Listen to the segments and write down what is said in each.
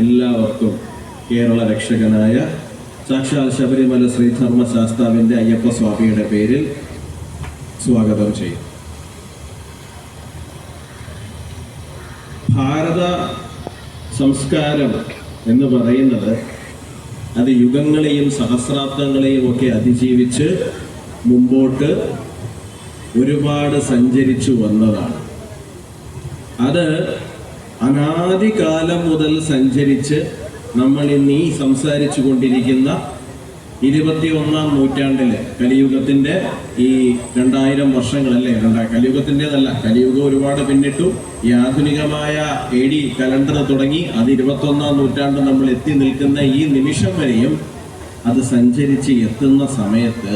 എല്ലാവർക്കും കേരള രക്ഷകനായ സാക്ഷാൽ ശബരിമല ശ്രീധർമ്മശാസ്താവിൻ്റെ അയ്യപ്പസ്വാമിയുടെ പേരിൽ സ്വാഗതം ചെയ്യും. ഭാരത സംസ്കാരം എന്ന് പറയുന്നത് അത് യുഗങ്ങളെയും സഹസ്രാബ്ദങ്ങളെയും ഒക്കെ അതിജീവിച്ച് മുമ്പോട്ട് ഒരുപാട് സഞ്ചരിച്ചു വന്നതാണ്. അത് അനാദികാലം മുതൽ സഞ്ചരിച്ച് നമ്മൾ ഇന്ന് ഈ സംസാരിച്ചു കൊണ്ടിരിക്കുന്ന 21-ാം നൂറ്റാണ്ടില് കലിയുഗത്തിന്റെ ഈ 2000 വർഷങ്ങളല്ലേ, കലിയുഗത്തിൻ്റെതല്ല, കലിയുഗം ഒരുപാട് പിന്നിട്ടു. ഈ ആധുനികമായ AD കലണ്ടർ തുടങ്ങി അത് 21-ാം നൂറ്റാണ്ട് നമ്മൾ എത്തി നിൽക്കുന്ന ഈ നിമിഷം വരെയും അത് സഞ്ചരിച്ച് എത്തുന്ന സമയത്ത്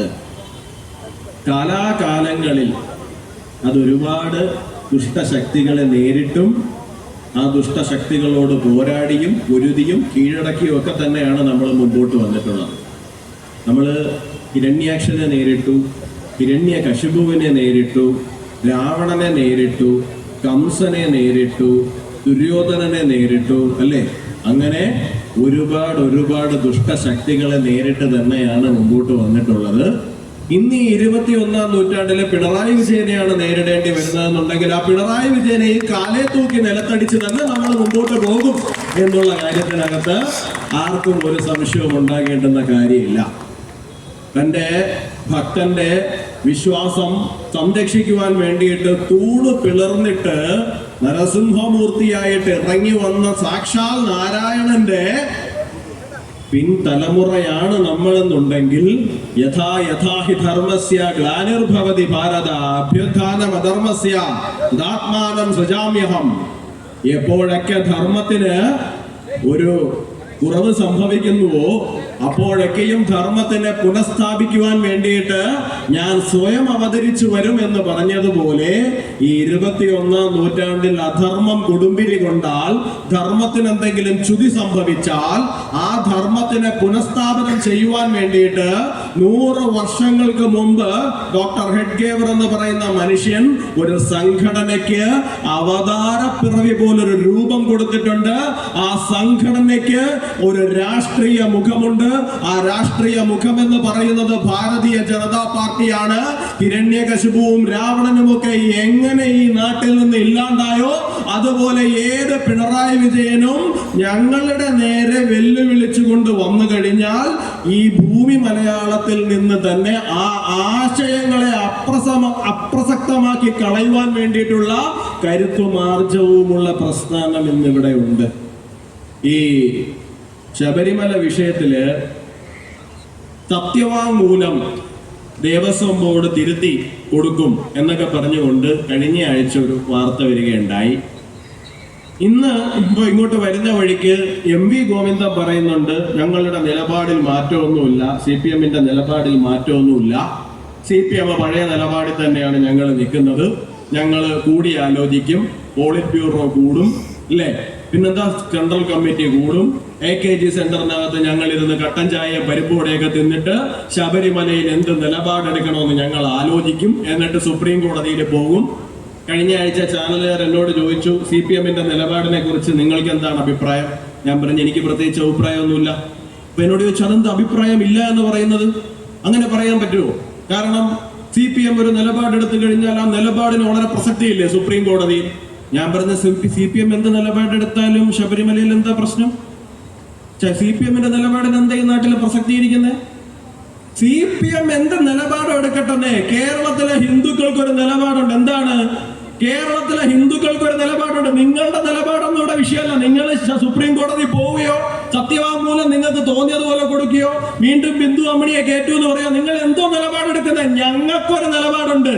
കാലാകാലങ്ങളിൽ അതൊരുപാട് ദുഷ്ടശക്തികളെ നേരിട്ടും ആ ദുഷ്ടശക്തികളോട് പോരാടിയും പൊരുതിയും കീഴടക്കിയും ഒക്കെ തന്നെയാണ് നമ്മൾ മുമ്പോട്ട് വന്നിട്ടുള്ളത്. നമ്മൾ ഹിരണ്യാക്ഷനെ നേരിട്ടു, ഹിരണ്യകശിപുവിനെ നേരിട്ടു, രാവണനെ നേരിട്ടു, കംസനെ നേരിട്ടു, ദുര്യോധനനെ നേരിട്ടു, അല്ലേ? അങ്ങനെ ഒരുപാട് ദുഷ്ടശക്തികളെ നേരിട്ട് തന്നെയാണ് മുമ്പോട്ട് വന്നിട്ടുള്ളത്. ഇന്ന് ഈ 21-ാം നൂറ്റാണ്ടിലെ പിണറായി വിജയനെയാണ് നേരിടേണ്ടി വരുന്നതെന്നുണ്ടെങ്കിൽ ആ പിണറായി വിജയനെ ഈ കാലേ തൂക്കി നിലത്തടിച്ച് തന്നെ നമ്മൾ മുമ്പോട്ട് പോകും എന്നുള്ള കാര്യത്തിനകത്ത് ആർക്കും ഒരു സംശയവും ഉണ്ടാകേണ്ടുന്ന കാര്യമില്ല. തൻ്റെ ഭക്തന്റെ വിശ്വാസം സംരക്ഷിക്കുവാൻ വേണ്ടിയിട്ട് തൂണ് പിളർന്നിട്ട് നരസിംഹമൂർത്തിയായിട്ട് ഇറങ്ങി വന്ന സാക്ഷാൽ നാരായണന്റെ പിൻതലമുറയാണ് നമ്മളെന്നുണ്ടെങ്കിൽ യഥാഹി ധർമ്മസ്യ ഗ്ലാനിർഭവതി ഭാരത അഭ്യുത്ഥാനമധർമ്മസ്യ തദാത്മാനം സൃജാമ്യഹം. എപ്പോഴൊക്കെ ധർമ്മത്തിന് ഒരു കുറവ് സംഭവിക്കുന്നുവോ അപ്പോഴൊക്കെയും ധർമ്മത്തിനെ പുനഃസ്ഥാപിക്കുവാൻ വേണ്ടിയിട്ട് ഞാൻ സ്വയം അവതരിച്ചു വരും എന്ന് പറഞ്ഞതുപോലെ ഈ 21-ാം നൂറ്റാണ്ടിൽ അധർമ്മം കൊടുമ്പിരി കൊണ്ടാൽ, ധർമ്മത്തിന് എന്തെങ്കിലും ചുതി സംഭവിച്ചാൽ ആ ധർമ്മത്തിനെ പുനഃസ്ഥാപനം ചെയ്യുവാൻ വേണ്ടിയിട്ട് 100 വർഷങ്ങൾക്ക് മുമ്പ് ഡോക്ടർ ഹെഡ്ഗേവർ എന്ന് പറയുന്ന മനുഷ്യൻ ഒരു സംഘടനയ്ക്ക് അവതാര പിറവി പോലൊരു രൂപം കൊടുത്തിട്ടുണ്ട്. ആ സംഘടനയ്ക്ക് ഒരു രാഷ്ട്രീയ മുഖമുണ്ട്. ആ രാഷ്ട്രീയ മുഖം എന്ന് പറയുന്നത് ഭാരതീയ ജനതാ പാർട്ടിയാണ്. ഹിരണ്യകശിപുവും രാവണനും ഒക്കെ എങ്ങനെ ഈ നാട്ടിൽ നിന്ന് ഇല്ലാണ്ടായോ അതുപോലെ ഏത് പിണറായി വിജയനും ഞങ്ങളുടെ നേരെ വെല്ലുവിളിച്ചുകൊണ്ട് വന്നു കഴിഞ്ഞാൽ ഈ ഭൂമി മലയാളത്തിൽ നിന്ന് തന്നെ ആ ആശയങ്ങളെ അപ്രസക്തമാക്കി കളയുവാൻ വേണ്ടിയിട്ടുള്ള കരുത്തും ആർജവുമുള്ള പ്രസ്ഥാനം ഇന്നിവിടെ ഉണ്ട്. ഈ ശബരിമല വിഷയത്തില് സത്യവാങ്മൂലം ദേവസ്വം ബോർഡ് തിരുത്തി കൊടുക്കും എന്നൊക്കെ പറഞ്ഞുകൊണ്ട് കഴിഞ്ഞ ആഴ്ച ഒരു വാർത്ത വരികയുണ്ടായി. ഇന്ന് ഇങ്ങോട്ട് വരുന്ന വഴിക്ക് MV ഗോവിന്ദൻ പറയുന്നുണ്ട്, ഞങ്ങളുടെ നിലപാടിൽ മാറ്റമൊന്നുമില്ല, CPM-ന്റെ നിലപാടിൽ മാറ്റമൊന്നുമില്ല, CPM പഴയ നിലപാടിൽ തന്നെയാണ് ഞങ്ങൾ നിൽക്കുന്നത്, ഞങ്ങൾ കൂടി ആലോചിക്കും, പോളിറ്റ് ബ്യൂറോ കൂടും, അല്ലേ, പിന്നെന്താ സെൻട്രൽ കമ്മിറ്റി കൂടും, AKG സെന്ററിനകത്ത് ഞങ്ങൾ ഇരുന്ന് കട്ടൻ ചായ പരിപ്പോടെയൊക്കെ തിന്നിട്ട് ശബരിമലയിൽ എന്ത് നിലപാടെടുക്കണമെന്ന് ഞങ്ങൾ ആലോചിക്കും, എന്നിട്ട് സുപ്രീം കോടതിയിൽ പോകും. കഴിഞ്ഞ ആഴ്ച ചാനലുകാർ എന്നോട് ചോദിച്ചു, CPM-ന്റെ നിലപാടിനെ കുറിച്ച് നിങ്ങൾക്ക് എന്താണ് അഭിപ്രായം? ഞാൻ പറഞ്ഞു എനിക്ക് പ്രത്യേകിച്ച് അഭിപ്രായമൊന്നുമില്ല. അപ്പൊ എന്നോട് ചോദിച്ചു അതെന്താ അഭിപ്രായം ഇല്ല എന്ന് പറയുന്നത്? അങ്ങനെ പറയാൻ പറ്റുമോ? കാരണം CPM ഒരു നിലപാടെടുത്തു കഴിഞ്ഞാൽ ആ നിലപാടിന് വളരെ പ്രസക്തിയില്ലേ സുപ്രീം കോടതിയിൽ? ഞാൻ പറഞ്ഞ CPM എന്ത് നിലപാടെടുത്താലും ശബരിമലയിൽ എന്താ പ്രശ്നം? CPM-ന്റെ നിലപാടിന് എന്താ ഈ നാട്ടിൽ പ്രസക്തിയിരിക്കുന്നത്? CPM എന്ത് നിലപാടും എടുക്കട്ടെ, കേരളത്തിലെ ഹിന്ദുക്കൾക്ക് ഒരു നിലപാടുണ്ട്. എന്താണ്? കേരളത്തിലെ ഹിന്ദുക്കൾക്ക് ഒരു നിലപാടുണ്ട്. നിങ്ങളുടെ നിലപാടൊന്നും ഇവിടെ വിഷയമല്ല. നിങ്ങൾ സുപ്രീം കോടതി പോവുകയോ സത്യവാങ്മൂലം നിങ്ങൾക്ക് തോന്നിയതുപോലെ കൊടുക്കുകയോ വീണ്ടും ബിന്ദു അമ്മണിയെ കയറ്റൂ എന്ന് പറയാം. നിങ്ങൾ എന്തോ നിലപാടെടുക്കുന്നത്? ഞങ്ങൾക്കൊരു നിലപാടുണ്ട്.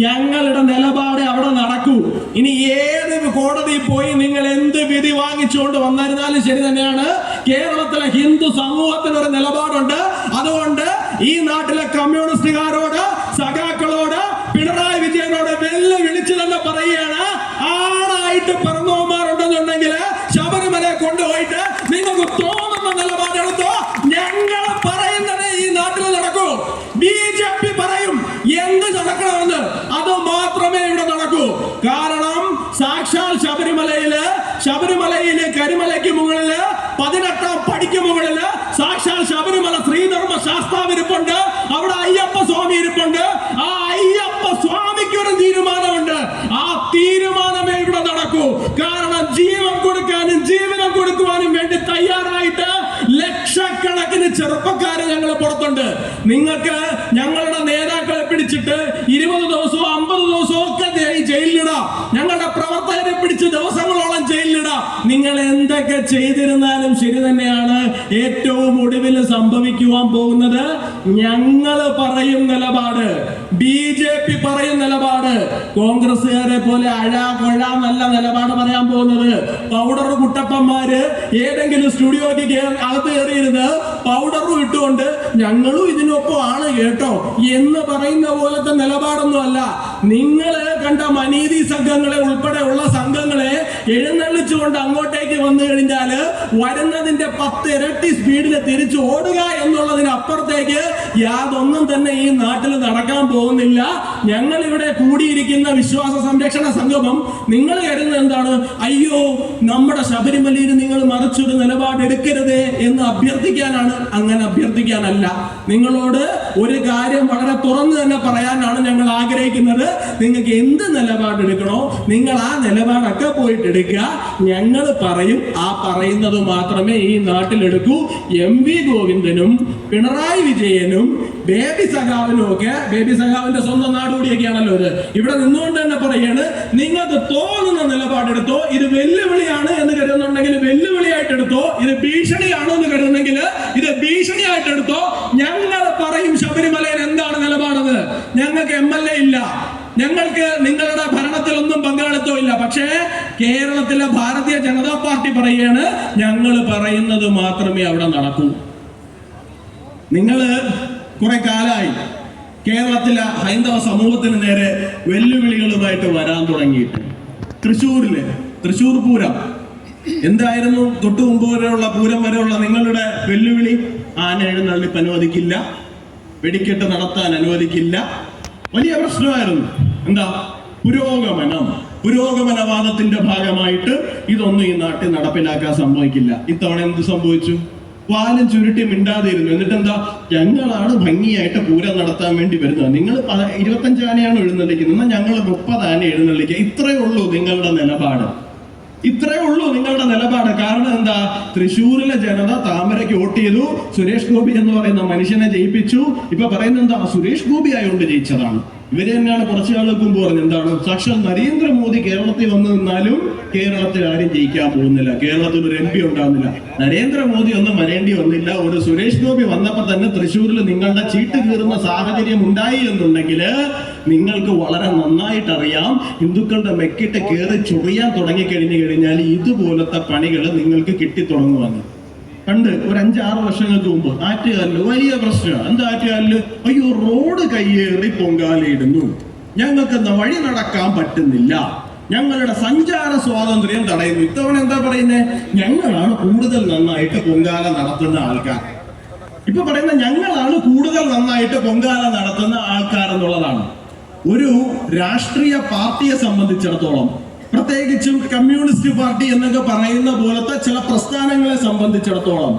ഞങ്ങളുടെ നിലപാട് അവിടെ നടക്കൂ. ഇനി ഏത് കോടതി പോയി നിങ്ങൾ എന്ത് വിധി വാങ്ങിച്ചുകൊണ്ട് വന്നിരുന്നാലും ശരി തന്നെയാണ്. കേരളത്തിലെ ഹിന്ദു സമൂഹത്തിനൊരു നിലപാടുണ്ട്. അതുകൊണ്ട് ഈ നാട്ടിലെ കമ്മ്യൂണിസ്റ്റുകാരോട്, സഖാക്കളോട്, പിണറായി വിജയനോട് വെല്ലുവിളിച്ചു തന്നെ പറയുകയാണ്, ആണായിട്ട് പിറന്നവന്മാരുണ്ടെന്നുണ്ടെങ്കിൽ ശബരിമലയെ കൊണ്ടുപോയിട്ട് നിങ്ങൾക്ക് തോന്നുന്ന നിലപാടെടുത്തോ. ഞങ്ങൾ പറയുന്നത് ഈ നാട്ടിൽ നടക്കൂ. BJP പറയും എന്ത് നടക്കണമെന്ന്, അത് മാത്രമേ ഇവിടെ നടക്കൂ. കാരണം സാക്ഷാൽ ശബരിമലയില് കരിമലയ്ക്ക് മുകളില് തടിക്ക് മുകളില് സാക്ഷാൽ ശബരിമല ശ്രീധർമ്മ ശാസ്താവ് ഇരിപ്പുണ്ട്, അവിടെ അയ്യപ്പ സ്വാമി ഇരിപ്പുണ്ട്. ആ അയ്യപ്പ സ്വാമിക്ക് ഒരു തീരുമാനമുണ്ട്. ആ തീരുമാനമേ ഇവിടെ നടക്കൂ. കാരണം ജീവൻ കൊടുക്കാനും ജീവിതം കൊടുക്കുവാനും വേണ്ടി തയ്യാറായിട്ട് ലക്ഷക്കണക്കിന് ചെറുപ്പക്കാര് ഞങ്ങൾ പുറത്തുണ്ട്. നിങ്ങൾക്ക് ഞങ്ങളുടെ നേതാക്കളെ പിടിച്ചിട്ട് 20 ദിവസവും 50 ദിവസവും ഒക്കെ ജയിലിലിടാം. ഞങ്ങളുടെ പ്രവർത്തകരെ പിടിച്ച് ദിവസങ്ങളോളം ജയിലിലിടാം. നിങ്ങൾ എന്തൊക്കെ ചെയ്തിരുന്നാലും ശരി തന്നെയാണ്. ഏറ്റവും ഒടുവിൽ സംഭവിക്കുവാൻ പോകുന്നത് ഞങ്ങൾ പറയും നിലപാട്, BJP പറയും നിലപാട്, കോൺഗ്രസ്സുകാരെ പോലെ നല്ല നിലപാട് പറയാൻ പോകുന്നത്. പൗഡർ കുട്ടപ്പന്മാര് ഏതെങ്കിലും സ്റ്റുഡിയോയ്ക്ക് അകത്ത് കയറിയിരുന്ന് പൗഡറും ഇട്ടുകൊണ്ട് ഞങ്ങളും ഇതിനൊപ്പം ആണ് കേട്ടോ എന്ന് പറയുന്ന പോലത്തെ നിലപാടൊന്നും അല്ല. നിങ്ങള് കണ്ട മനീതി സംഘങ്ങളെ ഉൾപ്പെടെയുള്ള സംഘങ്ങളെ എഴുന്നള്ളിച്ചുകൊണ്ട് അങ്ങോട്ടേക്ക് വന്നു കഴിഞ്ഞാല് വരുന്നതിന്റെ 10 ഇരട്ടി സ്പീഡിൽ തിരിച്ചു ഓടുക എന്നുള്ളതിനപ്പുറത്തേക്ക് യാതൊന്നും തന്നെ ഈ നാട്ടിൽ നടക്കാൻ പോകുന്നില്ല. ഞങ്ങൾ ഇവിടെ കൂടിയിരിക്കുന്ന വിശ്വാസ സംരക്ഷണ സംഗമം നിങ്ങൾ കരുതുന്നത് എന്താണ്? അയ്യോ നമ്മുടെ ശബരിമലയിൽ നിങ്ങൾ മറിച്ചൊരു നിലപാടെടുക്കരുതേ എന്ന് അഭ്യർത്ഥിക്കാനാണ്. അങ്ങനെ അഭ്യർത്ഥിക്കാനല്ല. നിങ്ങളോട് ഒരു കാര്യം വളരെ തുറന്നു തന്നെ പറയാനാണ് ഞങ്ങൾ ആഗ്രഹിക്കുന്നത്. നിങ്ങൾക്ക് എന്ത് നിലപാടെടുക്കണോ നിങ്ങൾ ആ നിലപാടൊക്കെ പോയിട്ട് എടുക്കുക. ഞങ്ങൾ പറയും, ആ പറയുന്നത് മാത്രമേ ഈ നാട്ടിലെടുക്കൂ. MV ഗോവിന്ദനും പിണറായി വിജയനും ബേബി സഖാവിനും ഒക്കെ, ബേബി സഖാവിന്റെ സ്വന്തം നാടുകൂടിയൊക്കെയാണല്ലോ ഇത്, ഇവിടെ നിന്നുകൊണ്ട് തന്നെ പറയാണ് നിങ്ങൾക്ക് തോന്നുന്ന നിലപാടെടുത്തോ. ഇത് വെല്ലുവിളിയാണ് എന്ന് കരുതുന്നുണ്ടെങ്കിൽ വെല്ലുവിളിയായിട്ട് എടുത്തോ. ഇത് ഭീഷണിയാണോ എന്ന് കരുതുന്നെങ്കിൽ ഇത് ഭീഷണിയായിട്ട് എടുത്തോ. ഞങ്ങൾ പറയും ശബരിമലയിൽ എന്താണ് നിലപാടെന്ന്. ഞങ്ങൾക്ക് MLA ഇല്ല, ഞങ്ങൾക്ക് നിങ്ങളുടെ ഭരണത്തിലൊന്നും പങ്കാളിത്തം ഇല്ല. പക്ഷേ കേരളത്തിലെ ഭാരതീയ ജനതാ പാർട്ടി പറയുകയാണ് ഞങ്ങൾ പറയുന്നത് മാത്രമേ അവിടെ നടക്കൂ. നിങ്ങള് കുറെ കാലമായി കേരളത്തിലെ ഹൈന്ദവ സമൂഹത്തിന് നേരെ വെല്ലുവിളികളുമായിട്ട് വരാൻ തുടങ്ങിയിട്ട്. തൃശ്ശൂർ പൂരം എന്തായിരുന്നു? തൊട്ടു മുമ്പ് വരെയുള്ള പൂരം വരെയുള്ള നിങ്ങളുടെ വെല്ലുവിളി? ആന എഴുന്നള്ളിപ്പ് അനുവദിക്കില്ല, വെടിക്കെട്ട് നടത്താൻ അനുവദിക്കില്ല. വലിയ പ്രശ്നമായിരുന്നു. എന്താ? പുരോഗമനവാദത്തിന്റെ ഭാഗമായിട്ട് ഇതൊന്നും ഈ നാട്ടിൽ നടപ്പിലാക്കാൻ സംഭവിക്കില്ല. ഇത്തവണ എന്ത് സംഭവിച്ചു? വാലും ചുരുട്ടി മിണ്ടാതിരുന്നു. എന്നിട്ട് എന്താ? ഞങ്ങളാണ് ഭംഗിയായിട്ട് പൂരം നടത്താൻ വേണ്ടി വരുന്നത്. നിങ്ങൾ 25 ആനയാണ് എഴുന്നള്ളിക്കുന്നത്, ഞങ്ങൾ 30 ആന എഴുന്നള്ളിക്കുക. ഇത്രയേ ഉള്ളൂ നിങ്ങളുടെ നിലപാട്. കാരണം എന്താ? തൃശ്ശൂരിലെ ജനത താമരയ്ക്ക് വോട്ട് ചെയ്തു, സുരേഷ് ഗോപി എന്ന് പറയുന്ന മനുഷ്യനെ ജയിപ്പിച്ചു. ഇപ്പൊ പറയുന്നത് എന്താ? സുരേഷ് ഗോപി ആയതുകൊണ്ട് ജയിച്ചതാണ്. ഇവര് തന്നെയാണ് കുറച്ചു നാൾക്ക് മുമ്പ് പറഞ്ഞത് എന്താണ്? സാക്ഷാൽ നരേന്ദ്രമോദി കേരളത്തിൽ വന്നു നിന്നാലും കേരളത്തിൽ ആരും ജയിക്കാൻ പോകുന്നില്ല, കേരളത്തിൽ ഒരു MP ഉണ്ടാകുന്നില്ല. നരേന്ദ്രമോദി ഒന്നും വരേണ്ടി വന്നില്ല. ഒരു സുരേഷ് ഗോപി വന്നപ്പോ തന്നെ തൃശ്ശൂരിൽ നിങ്ങളുടെ ചീട്ട് കീറുന്ന സാഹചര്യം ഉണ്ടായി എന്നുണ്ടെങ്കിൽ നിങ്ങൾക്ക് വളരെ നന്നായിട്ട് അറിയാം. ഹിന്ദുക്കളുടെ മെക്കിട്ട് കയറി ചൊറിയാൻ തുടങ്ങിക്കഴിഞ്ഞു കഴിഞ്ഞാൽ ഇതുപോലത്തെ പണികൾ നിങ്ങൾക്ക് കിട്ടിത്തുടങ്ങുവാണ്. പണ്ട് ഒരു 5-6 വർഷങ്ങൾക്ക് മുമ്പ് ആറ്റുകാലില് വലിയ പ്രശ്നമാണ്. എന്താ ആറ്റുകാലില്? അയ്യോ റോഡ് കയ്യേറി പൊങ്കാലയിടുന്നു, ഞങ്ങൾക്ക് വഴി നടക്കാൻ പറ്റുന്നില്ല, ഞങ്ങളുടെ സഞ്ചാര സ്വാതന്ത്ര്യം തടയുന്നു. ഇത്തവണ എന്താ പറയുന്നത്? ഞങ്ങളാണ് കൂടുതൽ നന്നായിട്ട് പൊങ്കാല നടത്തുന്ന ആൾക്കാർ. ഇപ്പൊ പറയുന്ന ഞങ്ങളാണ് കൂടുതൽ നന്നായിട്ട് പൊങ്കാല നടത്തുന്ന ആൾക്കാർ എന്നുള്ളതാണ്. ഒരു രാഷ്ട്രീയ പാർട്ടിയെ സംബന്ധിച്ചിടത്തോളം, പ്രത്യേകിച്ചും കമ്മ്യൂണിസ്റ്റ് പാർട്ടി എന്നൊക്കെ പറയുന്ന പോലത്തെ ചില പ്രസ്ഥാനങ്ങളെ സംബന്ധിച്ചിടത്തോളം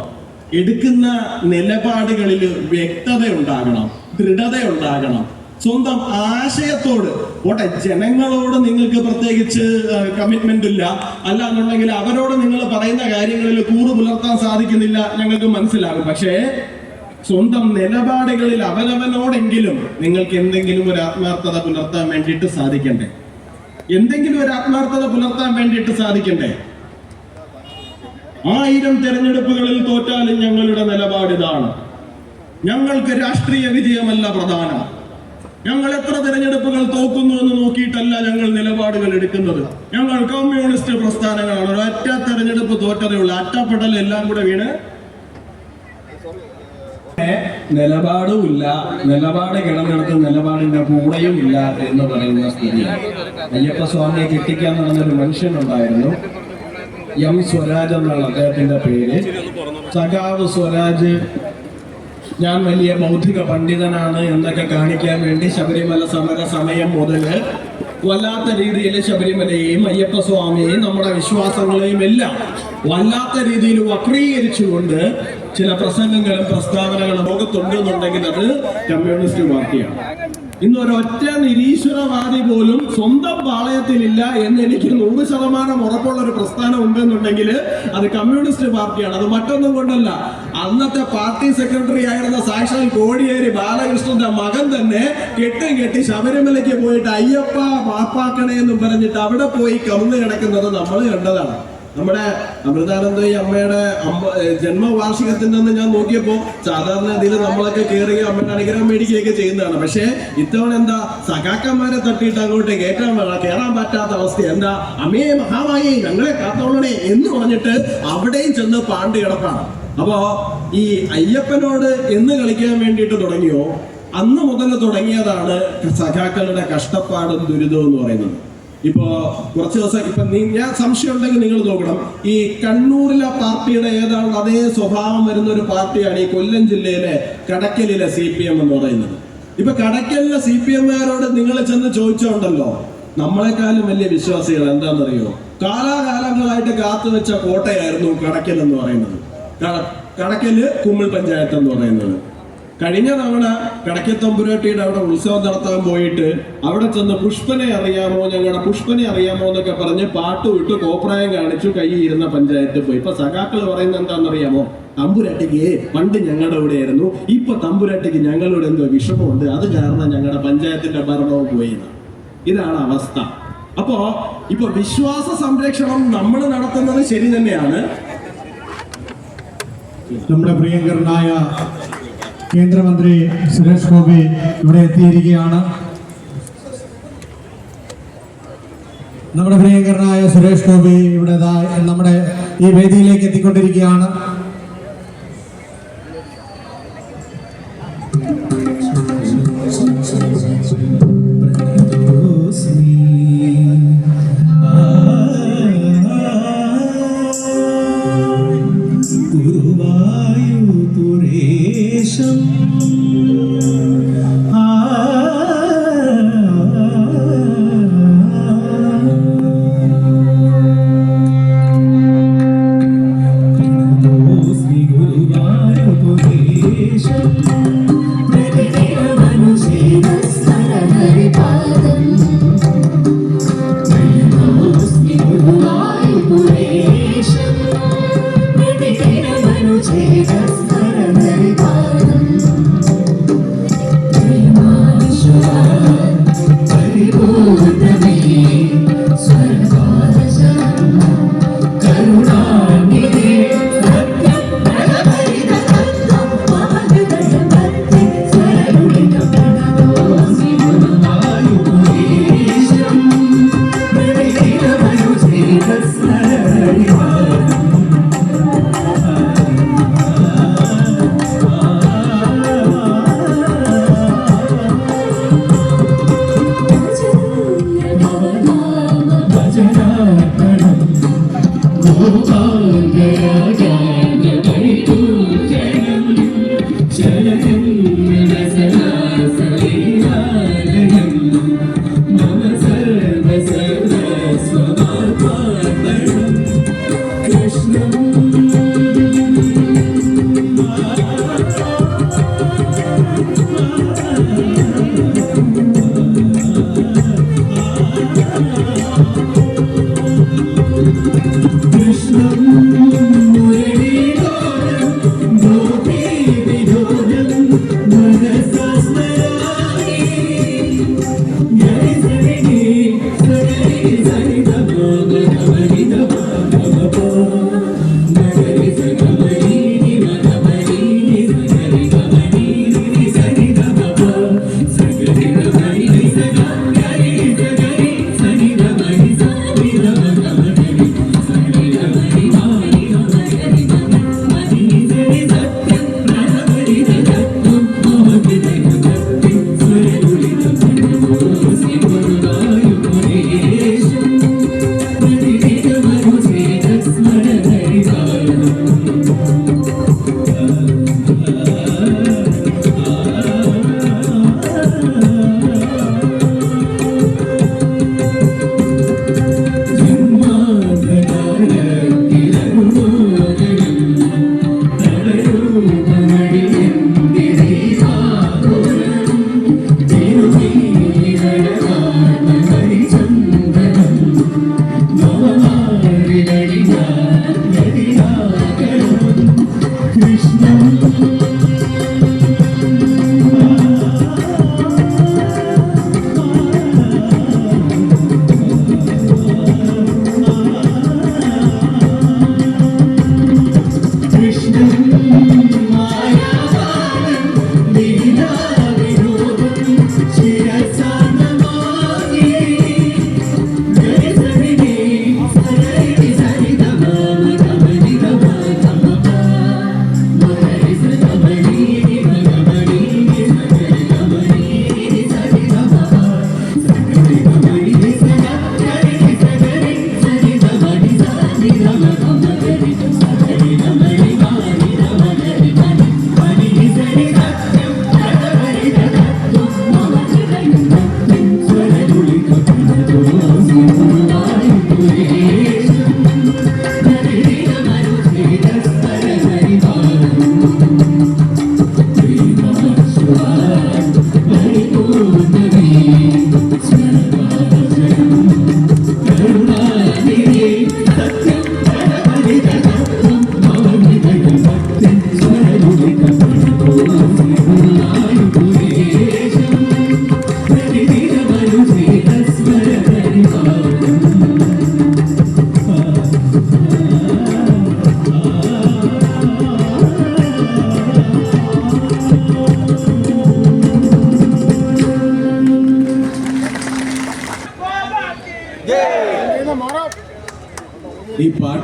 എടുക്കുന്ന നിലപാടുകളിൽ വ്യക്തത ഉണ്ടാകണം, ദൃഢത ഉണ്ടാകണം. സ്വന്തം ആശയത്തോട് ഓട്ടെ, ജനങ്ങളോട് നിങ്ങൾക്ക് പ്രത്യേകിച്ച് കമ്മിറ്റ്മെന്റ് ഇല്ല, അല്ലാന്നുണ്ടെങ്കിൽ അവരോട് നിങ്ങൾ പറയുന്ന കാര്യങ്ങളിൽ കൂറ് പുലർത്താൻ സാധിക്കുന്നില്ല, ഞങ്ങൾക്ക് മനസ്സിലാകും. പക്ഷേ സ്വന്തം നിലപാടുകളിൽ അവനവനോടെങ്കിലും നിങ്ങൾക്ക് എന്തെങ്കിലും ഒരു ആത്മാർത്ഥത പുലർത്താൻ വേണ്ടിയിട്ട് സാധിക്കണ്ടേ? 1000 തെരഞ്ഞെടുപ്പുകളിൽ തോറ്റാലും ഞങ്ങളുടെ നിലപാട് ഇതാണ്. ഞങ്ങൾക്ക് രാഷ്ട്രീയ വിജയമല്ല പ്രധാനം. ഞങ്ങൾ എത്ര തെരഞ്ഞെടുപ്പുകൾ തോക്കുന്നു എന്ന് നോക്കിയിട്ടല്ല ഞങ്ങൾ നിലപാടുകൾ എടുക്കുന്നത്. ഞങ്ങൾ കമ്മ്യൂണിസ്റ്റ് പ്രസ്ഥാനങ്ങളാണ്. ഒരൊറ്റ തെരഞ്ഞെടുപ്പ് തോറ്റതേ ഉള്ളൂ. അറ്റപ്പെടൽ എല്ലാം കൂടെ വീണ് നിലപാടുമില്ല, നിലപാട് കിടന്നിടത്ത് നിലപാടിന്റെ കൂടെയും ഇല്ല എന്ന് പറയുന്ന സ്ഥിതി. അയ്യപ്പ സ്വാമിയെ കെട്ടിക്കാൻ നടന്നൊരു മനുഷ്യനുണ്ടായിരുന്നു, M സ്വരാജ് എന്നാണ് അദ്ദേഹത്തിന്റെ പേര്. സഖാവ് സ്വരാജ് ഞാൻ വലിയ ബൗദ്ധിക പണ്ഡിതനാണ് എന്നൊക്കെ കാണിക്കാൻ വേണ്ടി ശബരിമല സമര സമയം മുതൽ വല്ലാത്ത രീതിയിൽ ശബരിമലയെയും അയ്യപ്പസ്വാമിയെയും നമ്മുടെ വിശ്വാസങ്ങളെയും എല്ലാം വല്ലാത്ത രീതിയിൽ വക്രീകരിച്ചുകൊണ്ട് ചില പ്രസംഗങ്ങളും പ്രസ്താവനകളും ലോകത്തുണ്ട് എന്നുണ്ടെങ്കിൽ അത് കമ്മ്യൂണിസ്റ്റ് പാർട്ടിയാണ്. ഇന്ന് ഒരൊറ്റ നിരീശ്വരവാദി പോലും സ്വന്തം പാളയത്തിലില്ല എന്ന് എനിക്ക് 100% ഉറപ്പുള്ള ഒരു പ്രസ്ഥാനം ഉണ്ടെന്നുണ്ടെങ്കിൽ അത് കമ്മ്യൂണിസ്റ്റ് പാർട്ടിയാണ്. അത് മറ്റൊന്നും കൊണ്ടല്ല, അന്നത്തെ പാർട്ടി സെക്രട്ടറി ആയിരുന്ന സാക്ഷാൽ കോടിയേരി ബാലകൃഷ്ണന്റെ മകൻ തന്നെ കെട്ടി ശബരിമലയ്ക്ക് പോയിട്ട് അയ്യപ്പ മാപ്പാക്കണേ എന്നും പറഞ്ഞിട്ട് അവിടെ പോയി കമന്ന് കിടക്കുന്നത് നമ്മൾ കണ്ടതാണ്. നമ്മുടെ അമൃതാനന്ദയി അമ്മയുടെ ജന്മവാർഷികത്തിൽ നിന്ന് ഞാൻ നോക്കിയപ്പോൾ സാധാരണ ഇതിൽ നമ്മളൊക്കെ കയറി അമ്മയുടെ അനുഗ്രഹം മേടിക്കുകയൊക്കെ ചെയ്യുന്നതാണ്. പക്ഷേ ഇത്തവണ എന്താ സഖാക്കന്മാരെ തട്ടിയിട്ട് അങ്ങോട്ട് കയറാൻ പറ്റാത്ത അവസ്ഥ. എന്താ അമ്മയെ മഹാമായെ ഞങ്ങളെ കാത്തോളണേ എന്ന് പറഞ്ഞിട്ട് അവിടെയും ചെന്ന് പാണ്ട് കിടപ്പാണ്. അപ്പോ ഈ അയ്യപ്പനോട് എന്ന് കളിക്കാൻ വേണ്ടിയിട്ട് തുടങ്ങിയോ അന്ന് മുതൽ തുടങ്ങിയതാണ് സഖാക്കളുടെ കഷ്ടപ്പാടും ദുരിതവും എന്ന് പറയുന്നത്. ഇപ്പോ കുറച്ച് ദിവസം ഞാൻ സംശയം ഉണ്ടെങ്കിൽ നിങ്ങൾ നോക്കണം, ഈ കണ്ണൂരിലെ പാർട്ടിയുടെ ഏതാണ്ട് അതേ സ്വഭാവം വരുന്ന ഒരു പാർട്ടിയാണ് ഈ കൊല്ലം ജില്ലയിലെ കടക്കലിലെ CPM എന്ന് പറയുന്നത്. ഇപ്പൊ കടക്കലിലെ CPMകാരോട് നിങ്ങൾ ചെന്ന് ചോദിച്ചോണ്ടല്ലോ, നമ്മളെക്കാളും വലിയ വിശ്വാസികൾ എന്താണെന്നറിയോ? കാലാകാലങ്ങളായിട്ട് കാത്തുവെച്ച കോട്ടയായിരുന്നു കടക്കൽ എന്ന് പറയുന്നത്. കടക്കല് കുമ്മിൾ പഞ്ചായത്ത് എന്ന് പറയുന്നത്. കഴിഞ്ഞ തവണ കടക്കൽ തമ്പുരാട്ടിയുടെ അവിടെ ഉത്സവം നടത്താൻ പോയിട്ട് അവിടെ ചെന്ന് പുഷ്പനെ അറിയാമോ, ഞങ്ങളുടെ പുഷ്പനെ അറിയാമോ എന്നൊക്കെ പറഞ്ഞ് പാട്ട് വിട്ട് കോപ്രായം കാണിച്ചു കൈ ഇരുന്ന പഞ്ചായത്ത് പോയി. ഇപ്പൊ സഖാക്കൾ പറയുന്നത് എന്താണെന്നറിയാമോ? തമ്പുരാട്ടിക്ക് പണ്ട് ഞങ്ങളുടെ കൂടെ ആയിരുന്നു, ഇപ്പൊ തമ്പുരാട്ടിക്ക് ഞങ്ങളുടെ എന്തോ വിഷമമുണ്ട്, അത് കാരണം ഞങ്ങളുടെ പഞ്ചായത്തിന്റെ ഭരണവും പോയിന്ന്. ഇതാണ് അവസ്ഥ. അപ്പോ ഇപ്പൊ വിശ്വാസ സംരക്ഷണം നമ്മൾ നടത്തുന്നത് ശരി തന്നെയാണ്. നമ്മുടെ പ്രിയങ്കരനായ കേന്ദ്രമന്ത്രി സുരേഷ് ഗോപി ഇവിടെ എത്തിയിരിക്കുകയാണ്. നമ്മുടെ പ്രിയങ്കരനായ സുരേഷ് ഗോപി ഇവിടെ നമ്മുടെ ഈ വേദിയിലേക്ക് എത്തിക്കൊണ്ടിരിക്കുകയാണ്.